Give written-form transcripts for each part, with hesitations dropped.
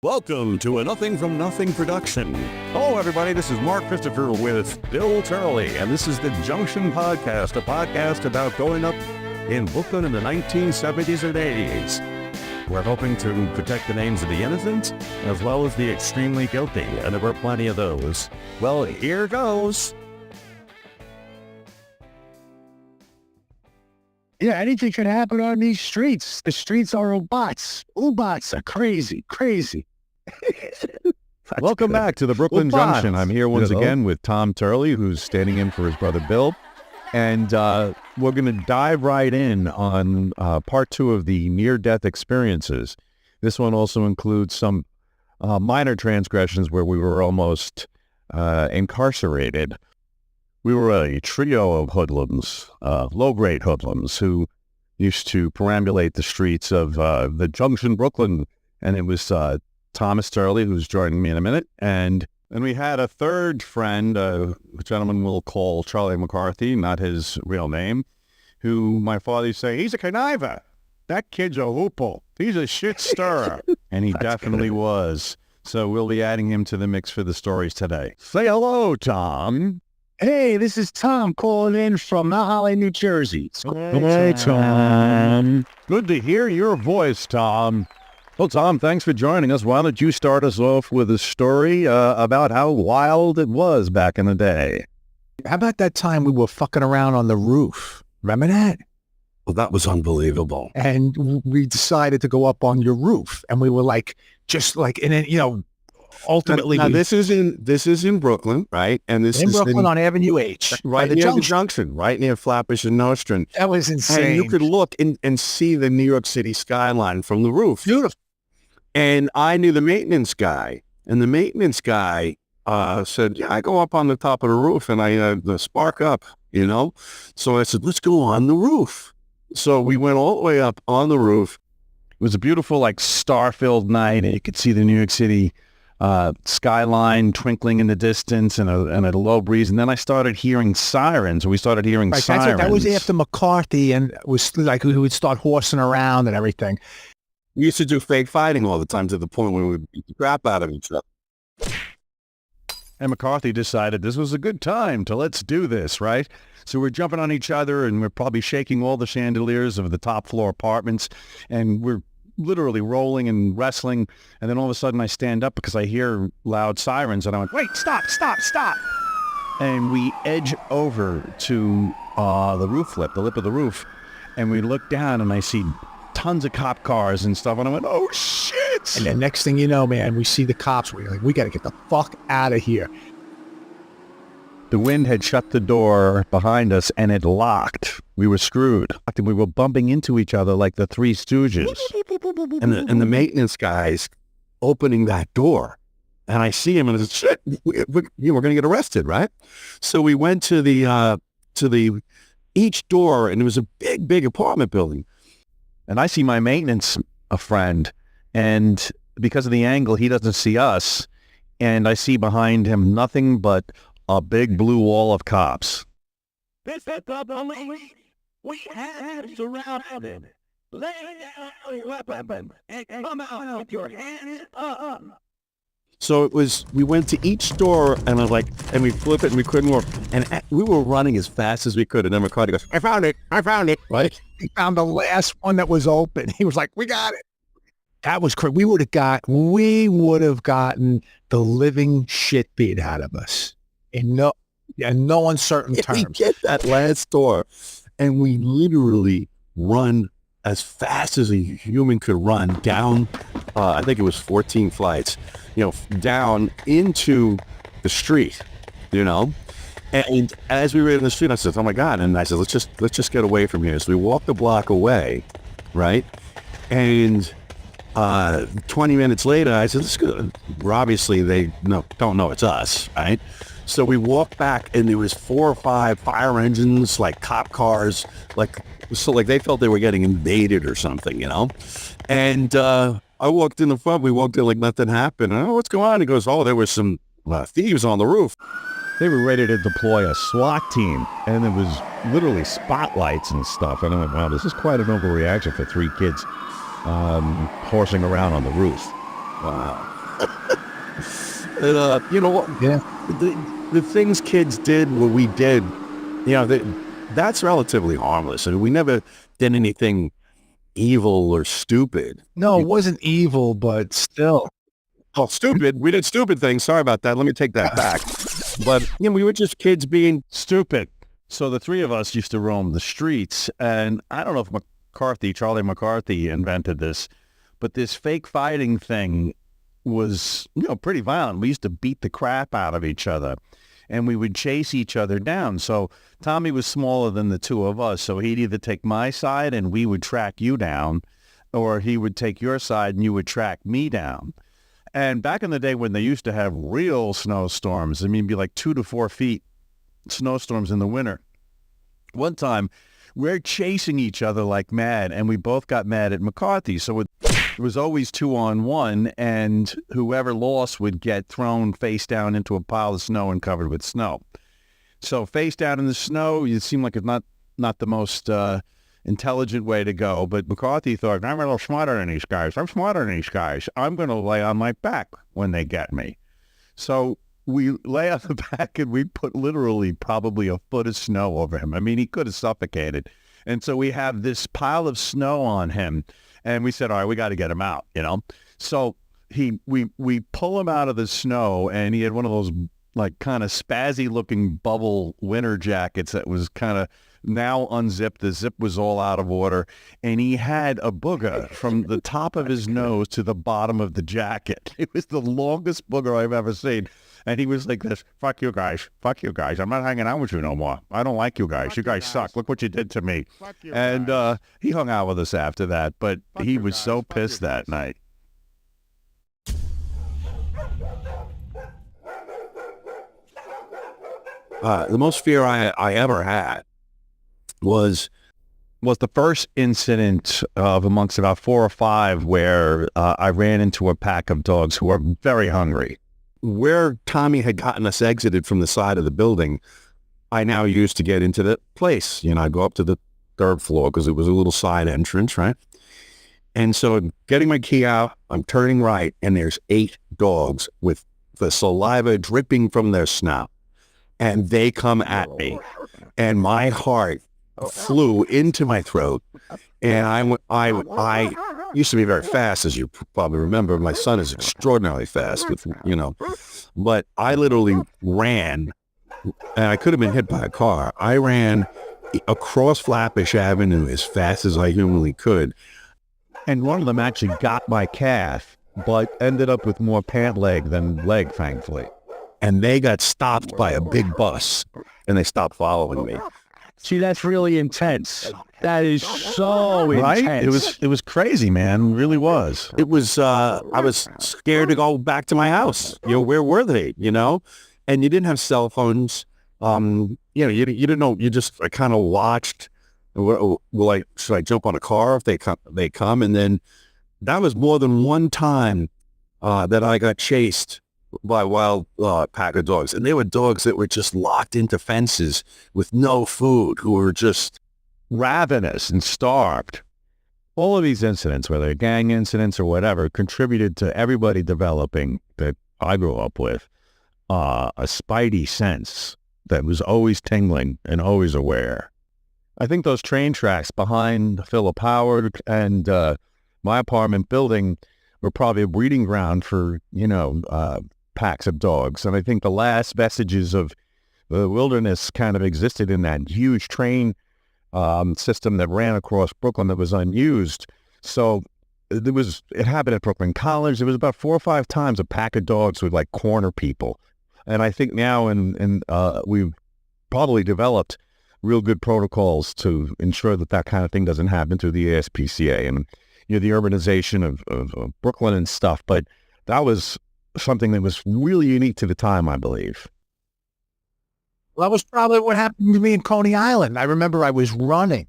Welcome to a Nothing from Nothing production. Hello, everybody. This is Mark Christopher with Bill Turley, and this is the Junction Podcast, a podcast about growing up in Brooklyn in the 1970s and 80s. We're hoping to protect the names of the innocent as well as the extremely guilty, and there were plenty of those. Well, here goes. Yeah, anything can happen on these streets. The streets are robots. Robots are crazy. Welcome back to the Brooklyn Junction. I'm here once again with Tom Turley, who's standing in for his brother Bill. And we're going to dive right in on part two of the near-death experiences. This one also includes some minor transgressions where we were almost incarcerated. We were a trio of hoodlums, low-grade hoodlums, who used to perambulate the streets of the Junction, Brooklyn. And it was Thomas Turley, who's joining me in a minute. And then we had a third friend, a gentleman we'll call Charlie McCarthy, not his real name, who my father used to say, he's a conniver. That kid's a hoople. He's a shit stirrer. And he definitely was. So we'll be adding him to the mix for the stories today. Say hello, Tom. Hey, this is Tom calling in from Mount Holly, New Jersey. Hey, Tom. Good to hear your voice, Tom. Well, Tom, thanks for joining us. Why don't you start us off with a story about how wild it was back in the day? How about that time we were fucking around on the roof? Remember that? Well, that was unbelievable. And we decided to go up on your roof. And we were like, and then, ultimately. Now this is in Brooklyn, right? And this in is Brooklyn on Avenue H. Right near the junction, right near Flatbush and Nostrand. That was insane. And you could look and see the New York City skyline from the roof. Beautiful. And I knew the maintenance guy, and the maintenance guy said, yeah, I go up on the top of the roof and I spark up, So I said, let's go on the roof. So we went all the way up on the roof. It was a beautiful, star-filled night, and you could see the New York City skyline twinkling in the distance and a low breeze. And then I started hearing sirens. We started hearing sirens. That was after McCarthy, and it was like we would start horsing around and everything. We used to do fake fighting all the time to the point where we would beat the crap out of each other. And McCarthy decided this was a good time to let's do this, right? So we're jumping on each other, and we're probably shaking all the chandeliers of the top floor apartments, and we're literally rolling and wrestling. And then all of a sudden I stand up because I hear loud sirens, and I went, wait, stop. And we edge over to the roof lip, the lip of the roof, and we look down, and I see tons of cop cars and stuff, and I went, oh shit. And the next thing you know, man, we see the cops. We're like, we got to get the fuck out of here. The wind had shut the door behind us, and it locked. We were screwed. And we were bumping into each other like the Three Stooges. And the maintenance guy's opening that door. And I see him, and I said, shit, we're going to get arrested, right? So we went to each door, and it was a big apartment building. And I see my maintenance friend, and because of the angle, he doesn't see us. And I see behind him nothing but a big blue wall of cops. This is the lady. We have surrounded. Lay down your weapon and come out with your hands up. So we went to each door, and and we flip it, and we couldn't work. And we were running as fast as we could. And then McCarty goes, I found it, right? He found the last one that was open. He was like, we got it. That was crazy. We would have gotten the living shit beat out of us in no uncertain terms. We get that last door, and we literally run as fast as a human could run down, I think it was 14 flights, down into the street, And as we were in the street, I said, oh my God. And I said, let's just get away from here. So we walked a block away, right? And 20 minutes later, I said, let's go. Obviously, they don't know it's us, right? So we walked back, and there was 4 or 5 fire engines, like cop cars, so they felt they were getting invaded or something, And I walked in the front. We walked in like nothing happened. Oh, what's going on? He goes, oh, there was some thieves on the roof. They were ready to deploy a SWAT team, and there was literally spotlights and stuff. And I went, wow, this is quite an overreaction for 3 kids horsing around on the roof. Wow. And, you know what? Yeah. The things kids did, what we did, you know, that's relatively harmless. I mean, we never did anything evil or stupid. No, it wasn't evil, but still. Oh, stupid. We did stupid things. Sorry about that. Let me take that back. But, you know, we were just kids being Stupid. So the three of us used to roam the streets, and I don't know if Charlie McCarthy invented this, but this fake fighting thing was, you know, pretty violent. We used to beat the crap out of each other, and we would chase each other down. So Tommy was smaller than the two of us, so he'd either take my side and we would track you down, or he would take your side and you would track me down. And back in the day when they used to have real snowstorms, I mean, it'd be like 2 to 4 feet snowstorms in the winter. One time, we're chasing each other like mad, and we both got mad at McCarthy. So it was always 2-on-1, and whoever lost would get thrown face down into a pile of snow and covered with snow. So face down in the snow, it seemed like it's not the most intelligent way to go. But McCarthy thought, I'm a little smarter than these guys. I'm smarter than these guys. I'm going to lay on my back when they get me. So we lay on the back, and we put literally probably a foot of snow over him. I mean, he could have suffocated. And so we have this pile of snow on him, and we said, all right, we got to get him out, you know. So we pull him out of the snow, and he had one of those like kind of spazzy looking bubble winter jackets that was kind of now unzipped. The zip was all out of order, and he had a booger from the top of his nose to the bottom of the jacket. It was the longest booger I've ever seen. And he was like this, fuck you guys, I'm not hanging out with you no more. I don't like you guys. You guys suck. Look what you did to me. And he hung out with us after that, but he was so pissed that night. the most fear I ever had was the first incident of amongst about 4 or 5 where I ran into a pack of dogs who were very hungry. where Tommy had gotten us exited from the side of the building. I now used to get into the place. You know, I go up to the 3rd floor because it was a little side entrance, right? And so I'm getting my key out, I'm turning right, and there's 8 dogs with the saliva dripping from their snout. And they come at me, and my heart flew into my throat. And I used to be very fast, as you probably remember. My son is extraordinarily fast, with, you know, but I literally ran, and I could have been hit by a car. I ran across Flatbush Avenue as fast as I humanly could. And one of them actually got my calf, but ended up with more pant leg than leg, thankfully. And they got stopped by a big bus, and they stopped following me. See, that's really intense. That is so intense. Right? It was crazy, man. It really was. It was, I was scared to go back to my house. You know, where were they, you know? And you didn't have cell phones. You know, you didn't know, you just kind of watched. Should I jump on a car if they come? And then that was more than one time that I got chased by a wild pack of dogs. And they were dogs that were just locked into fences with no food, who were just ravenous and starved. All of these incidents, whether gang incidents or whatever, contributed to everybody developing, that I grew up with, a spidey sense that was always tingling and always aware. I think those train tracks behind Philip Howard and my apartment building were probably a breeding ground for, you know, packs of dogs. And I think the last vestiges of the wilderness kind of existed in that huge train system that ran across Brooklyn that was unused. So it happened at Brooklyn College. There was about 4 or 5 times a pack of dogs would like corner people. And I think now we've probably developed real good protocols to ensure that kind of thing doesn't happen through the ASPCA and, you know, the urbanization of Brooklyn and stuff. But that was something that was really unique to the time, I believe. Well, that was probably what happened to me in Coney Island. I remember I was running,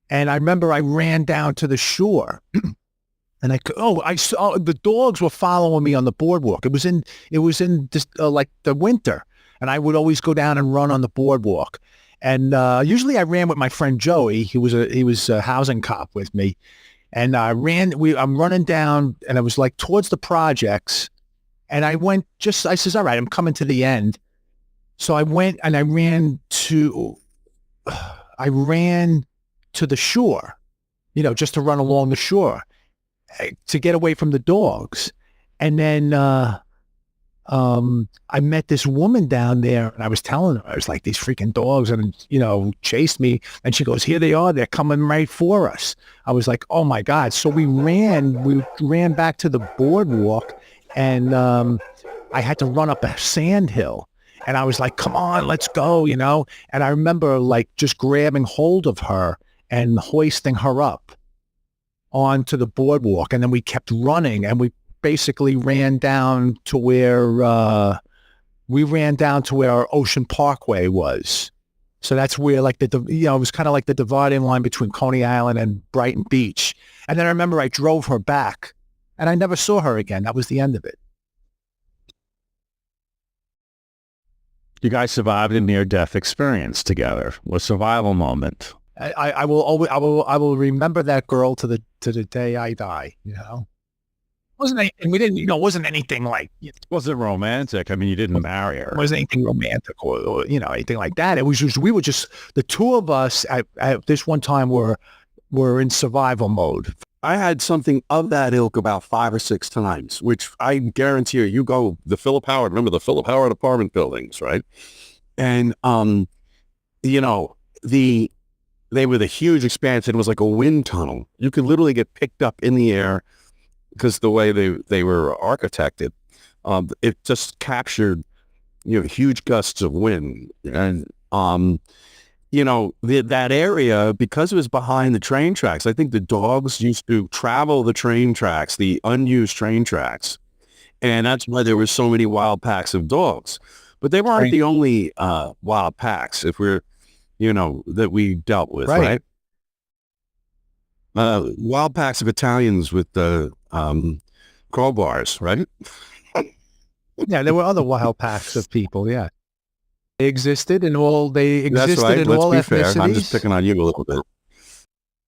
and I remember I ran down to the shore, and I saw the dogs were following me on the boardwalk. It was in this, like the winter, and I would always go down and run on the boardwalk. And usually I ran with my friend Joey. He was a housing cop with me. And I'm running down, and it was like towards the projects. And I says, all right, I'm coming to the end. So I went and I ran to the shore, just to run along the shore to get away from the dogs. And then I met this woman down there, and I was telling her, I was like, these freaking dogs, and chased me. And she goes, here they are, they're coming right for us. I was like, oh my God. So we ran back to the boardwalk, and I had to run up a sand hill, and I was like, come on, let's go, and I remember like just grabbing hold of her and hoisting her up onto the boardwalk. And then we kept running, and we basically ran down to where our Ocean Parkway was. So that's where like it was kind of like the dividing line between Coney Island and Brighton Beach. And then I remember I drove her back, and I never saw her again. That was the end of it. You guys survived a near-death experience together. A survival moment. I will remember that girl to the day I die. It wasn't anything like. Was it romantic? I mean, you didn't marry her. It wasn't anything romantic or anything like that. It was just we were just the two of us at this one time were in survival mode. I had something of that ilk about 5 or 6 times, which I guarantee you go the Philip Howard. Remember the Philip Howard apartment buildings, right? And they were the huge expanse. It was like a wind tunnel. You could literally get picked up in the air because the way they were architected. It just captured huge gusts of wind, and that area, because it was behind the train tracks, I think the dogs used to travel the train tracks, the unused train tracks. And that's why there were so many wild packs of dogs. But they weren't the only wild packs, if we're, that we dealt with, right? Wild packs of Italians with the crowbars, right? Yeah, there were other wild packs of people, yeah. They existed in all ethnicities. Fair. I'm just picking on you a little bit.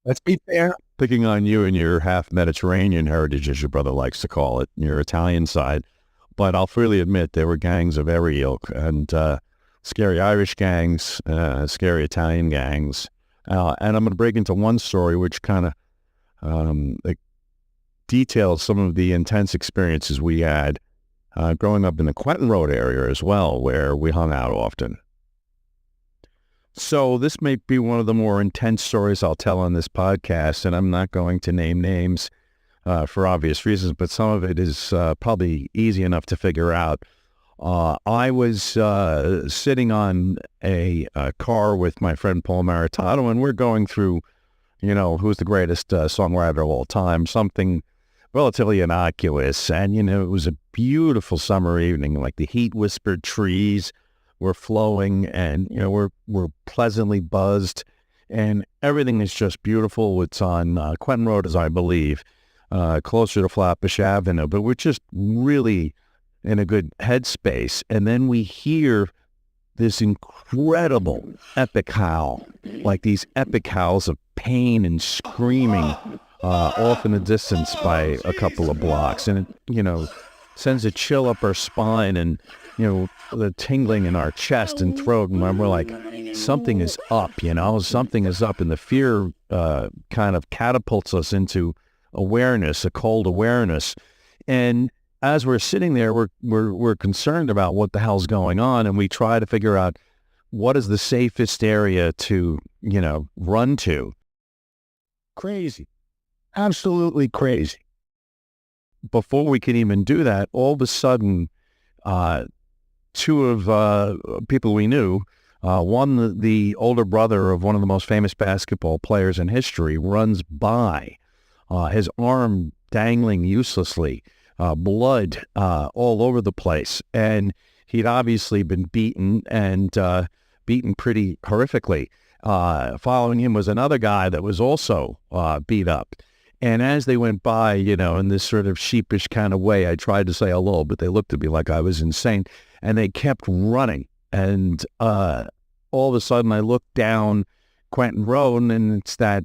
Let's be fair. Picking on you and your half Mediterranean heritage, as your brother likes to call it, your Italian side. But I'll freely admit there were gangs of every ilk, and scary Irish gangs, scary Italian gangs. And I'm going to break into one story which kind of details some of the intense experiences we had growing up in the Quentin Road area as well, where we hung out often. So this may be one of the more intense stories I'll tell on this podcast, and I'm not going to name names for obvious reasons, but some of it is probably easy enough to figure out. I was sitting on a car with my friend Paul Maritato, and we're going through, who's the greatest songwriter of all time, something relatively innocuous. And, it was a beautiful summer evening, like the heat-whispered trees were flowing, and, we're pleasantly buzzed, and everything is just beautiful. It's on Quentin Road, as I believe, closer to Flatbush Avenue, but we're just really in a good headspace. And then we hear this incredible epic howl, like these epic howls of pain and screaming off in the distance by a couple of blocks. And it, sends a chill up our spine, and, the tingling in our chest and throat. And we're like, something is up, something is up. And the fear kind of catapults us into awareness, a cold awareness. And as we're sitting there, we're concerned about what the hell's going on, and we try to figure out what is the safest area to, run to. Crazy. Absolutely crazy. Before we can even do that, all of a sudden, two of people we knew, one, the older brother of one of the most famous basketball players in history, runs by, his arm dangling uselessly, blood all over the place. And he'd obviously been beaten, and beaten pretty horrifically. Following him was another guy that was also beat up. And as they went by, in this sort of sheepish kind of way, I tried to say hello, but they looked at me like I was insane. And they kept running. And all of a sudden, I looked down Quentin Road, and it's that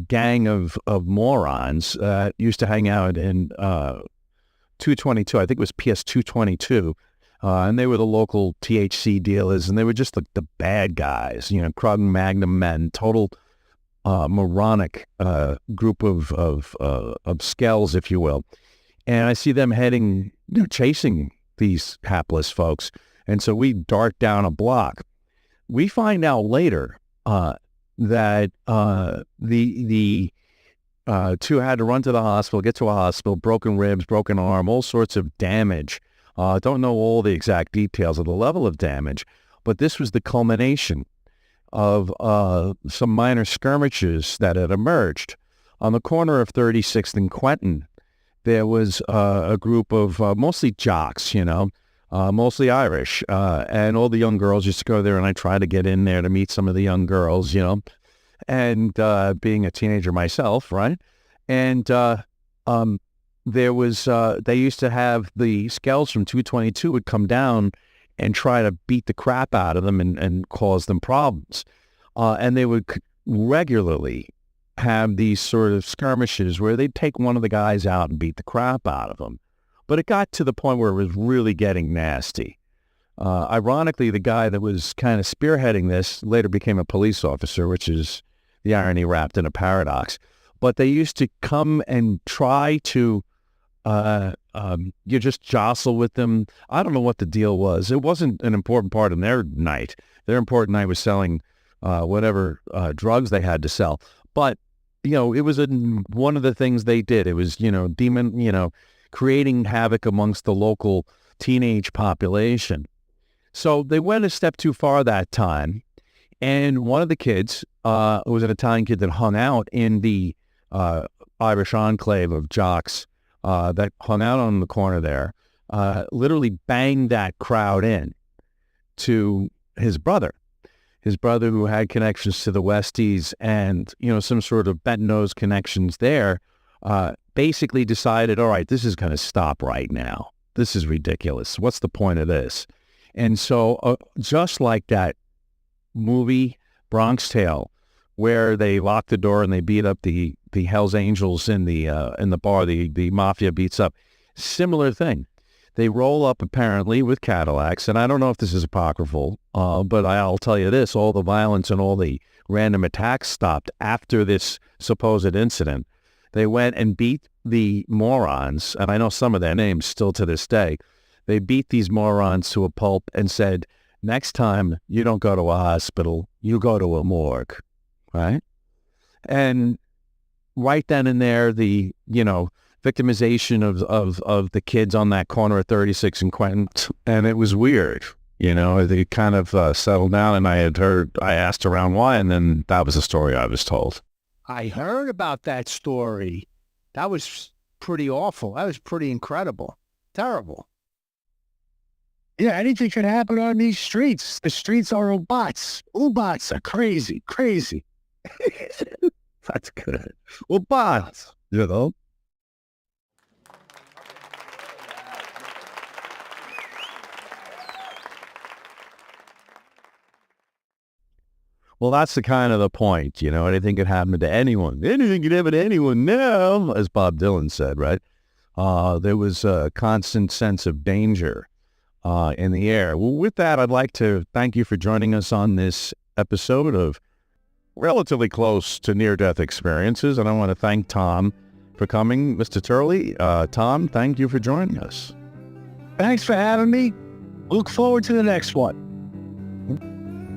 gang of morons used to hang out in 222. I think it was PS 222. And they were the local THC dealers, and they were just the bad guys, Krug and Magnum men, total moronic group of skells, if you will. And I see them heading, chasing these hapless folks. And so we dart down a block. We find out later that the two had to run to the hospital, get to a hospital, broken ribs, broken arm, all sorts of damage. Don't know all the exact details of the level of damage, but this was the culmination of some minor skirmishes that had emerged. On the corner of 36th and Quentin, there was a group of mostly jocks, mostly Irish, and all the young girls used to go there, and I tried to get in there to meet some of the young girls, and being a teenager myself, right? And there was, they used to have the skells from 222 would come down and try to beat the crap out of them and cause them problems. And they would regularly have these sort of skirmishes where they'd take one of the guys out and beat the crap out of them. But it got to the point where it was really getting nasty. Ironically, the guy that was kind of spearheading this later became a police officer, which is the irony wrapped in a paradox. But they used to come and try to you just jostle with them. I don't know what the deal was. It wasn't an important part in their night. Their important night was selling whatever drugs they had to sell. But, it was one of the things they did. It was, creating havoc amongst the local teenage population. So they went a step too far that time. And one of the kids was an Italian kid that hung out in the Irish enclave of jocks that hung out on the corner there, literally banged that crowd in to his brother who had connections to the Westies and, some sort of bent-nosed connections there, basically decided, all right, this is going to stop right now. This is ridiculous. What's the point of this? And so just like that movie Bronx Tale, where they lock the door and they beat up the Hells Angels in the bar, the mafia beats up. Similar thing. They roll up apparently with Cadillacs, and I don't know if this is apocryphal, but I'll tell you this, all the violence and all the random attacks stopped after this supposed incident. They went and beat the morons, and I know some of their names still to this day. They beat these morons to a pulp and said, next time you don't go to a hospital, you go to a morgue, right? And right then and there, the, victimization of the kids on that corner at 36 and Quentin, and it was weird. They kind of settled down, and I asked around why, and then that was the story I was told. I heard about that story. That was pretty awful. That was pretty incredible. Terrible. Yeah, anything could happen on these streets. The streets are robots. Robots are crazy. That's good. Robots, Well, that's the kind of the point, anything could happen to anyone. Anything could happen to anyone now, as Bob Dylan said, right? There was a constant sense of danger in the air. Well, with that, I'd like to thank you for joining us on this episode of relatively close to near-death experiences, and I want to thank Tom for coming. Mr. Turley, Tom, thank you for joining us. Thanks for having me. Look forward to the next one.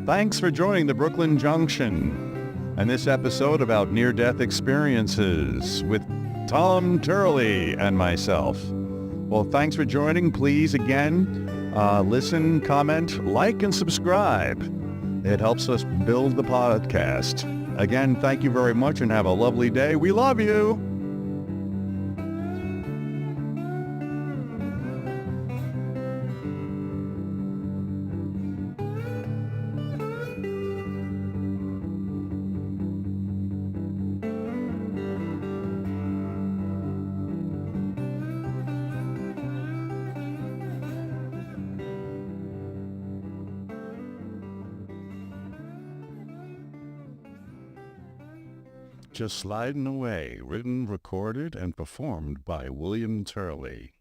Thanks for joining the Brooklyn Junction and this episode about near-death experiences with Tom Turley and myself. Well, thanks for joining. Please, again, listen, comment, like, and subscribe. It helps us build the podcast. Again, thank you very much and have a lovely day. We love you. Just Sliding Away, written, recorded, and performed by William Turley.